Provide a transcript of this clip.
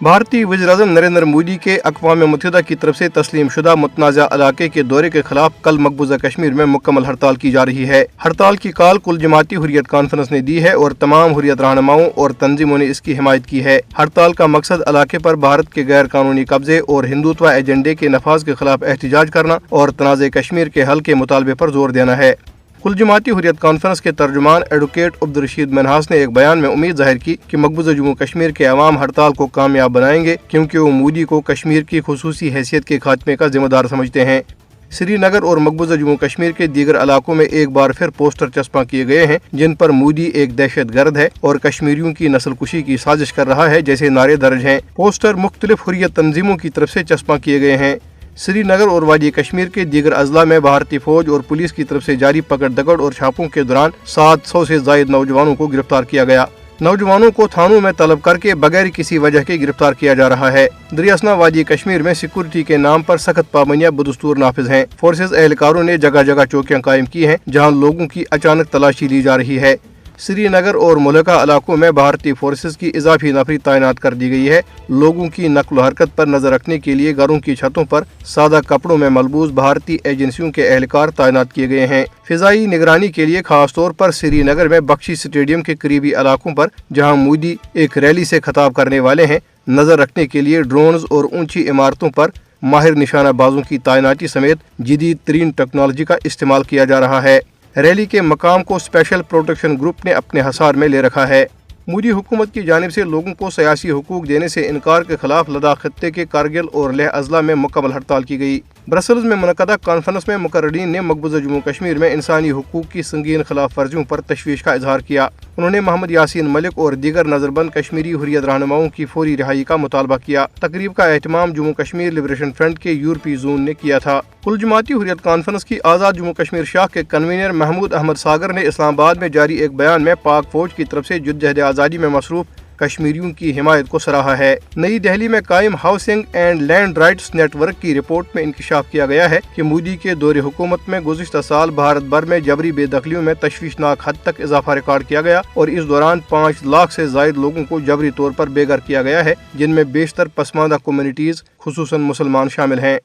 भारतीय वज़ीर-ए-आज़म नरेंद्र मोदी के अक़वाम मुत्तहिदा की तरफ से तस्लीम शुदा मुतनाज़ा इलाके के दौरे के खिलाफ कल मकबूजा कश्मीर में मुकम्मल हड़ताल की जा रही है। हड़ताल की कॉल कुल जमाती हुर्रियत कॉन्फ्रेंस ने दी है और तमाम हुर्रियत रहनुमाओं और तंजीमों ने इसकी हिमायत की है। हड़ताल का मकसद इलाके पर भारत के गैर कानूनी कब्जे और हिंदुत्व एजेंडे के नफाज के खिलाफ एहतजाज करना और तनाज़े कश्मीर के हल के मुतालबे पर जोर देना है। कुल जमाती हुर्रियत कॉन्फ्रेंस के तर्जुमान एडवोकेट अब्दुल रशीद मनहास ने एक बयान में उम्मीद जाहिर की कि मकबूजा जम्मू कश्मीर के अवाम हड़ताल को कामयाब बनाएंगे, क्योंकि वो मोदी को कश्मीर की खुसूसी हैसियत के खात्मे का जिम्मेदार समझते हैं। श्रीनगर और मकबूजा जम्मू कश्मीर के दीगर इलाकों में एक बार फिर पोस्टर चस्पा किए गए हैं जिन पर मोदी एक दहशत गर्द है और कश्मीरियों की नस्ल कुशी की साजिश कर रहा है जैसे नारे दर्ज हैं। पोस्टर मुख्तलिफ हुर्रियत तंजीमों की तरफ से चस्पा किए गए हैं। श्रीनगर और वादी कश्मीर के दीगर अजला में भारतीय फौज और पुलिस की तरफ से जारी पकड़ दगड़ और छापों के दौरान 700 से जायद नौजवानों को गिरफ्तार किया गया। नौजवानों को थानों में तलब करके बगैर किसी वजह के गिरफ्तार किया जा रहा है। दरियासना वादी कश्मीर में सिक्योरिटी के नाम पर सख्त पाबंदियां बदस्तूर नाफिज हैं। फोर्सेज एहलकारों ने जगह जगह चौकियां कायम की हैं जहां लोगों की अचानक तलाशी ली जा रही है। श्रीनगर और मुल्का इलाकों में भारतीय फोर्सेज की इजाफी नफरी तैनात कर दी गई है। लोगों की नक्ल हरकत पर नजर रखने के लिए घरों की छतों पर सादा कपड़ों में मलबूस भारतीय एजेंसियों के एहलकार तैनात किए गए हैं। फिजाई निगरानी के लिए खास तौर पर श्रीनगर में बख्शी स्टेडियम के करीबी इलाकों पर जहां मोदी एक रैली से खिताब करने वाले हैं, नजर रखने के लिए ड्रोन्स और ऊंची इमारतों पर माहिर निशानाबाजों की तैनाती समेत जदीद तरीन टेक्नोलॉजी का इस्तेमाल किया जा रहा है। रैली के मकाम को स्पेशल प्रोटेक्शन ग्रुप ने अपने हसार में ले रखा है। मोदी हुकूमत की जानिब से लोगों को सियासी हुकूक देने से इनकार के खिलाफ लद्दाख खत्ते के कारगिल और लेह अजला में मुकम्मल हड़ताल की गई। ब्रसल्स में मुनक़दा कॉन्फ्रेंस में मुकर्ररीन ने मकबूजा जम्मू कश्मीर में इंसानी हुकूक की संगीन खिलाफ वर्जियों पर तशवीश का इजहार किया। उन्होंने मोहम्मद यासीन मलिक और दीगर नजरबंद कश्मीरी हुर्रियत रहनुमाओं की फौरी रिहाई का मुतालबा किया। तकरीब का एहतमाम जम्मू कश्मीर लिबरेशन फ्रंट के यूरोपीय जोन ने किया था। कुल जमाती हुर्रियत कॉन्फ्रेंस की आज़ाद जम्मू कश्मीर शाख के कन्वीनर महमूद अहमद सागर ने इस्लामाबाद में जारी एक बयान में पाक फौज की तरफ से जद्दोजहद आज़ादी में मसरूफ कश्मीरियों की हिमायत को सराहा है। नई दिल्ली में कायम housing and land rights network की रिपोर्ट में इंकशाफ किया गया है कि मोदी के दौरे हुकूमत में गुज़िश्ता साल भारत भर में जबरी बेदखलियों में तशवीशनाक हद तक इजाफा रिकॉर्ड किया गया और इस दौरान 5 लाख से जायद लोगों को जबरी तौर पर बेघर किया गया है, जिनमें बेशतर पसमानदा कम्युनिटीज खुसूसन मुसलमान शामिल हैं।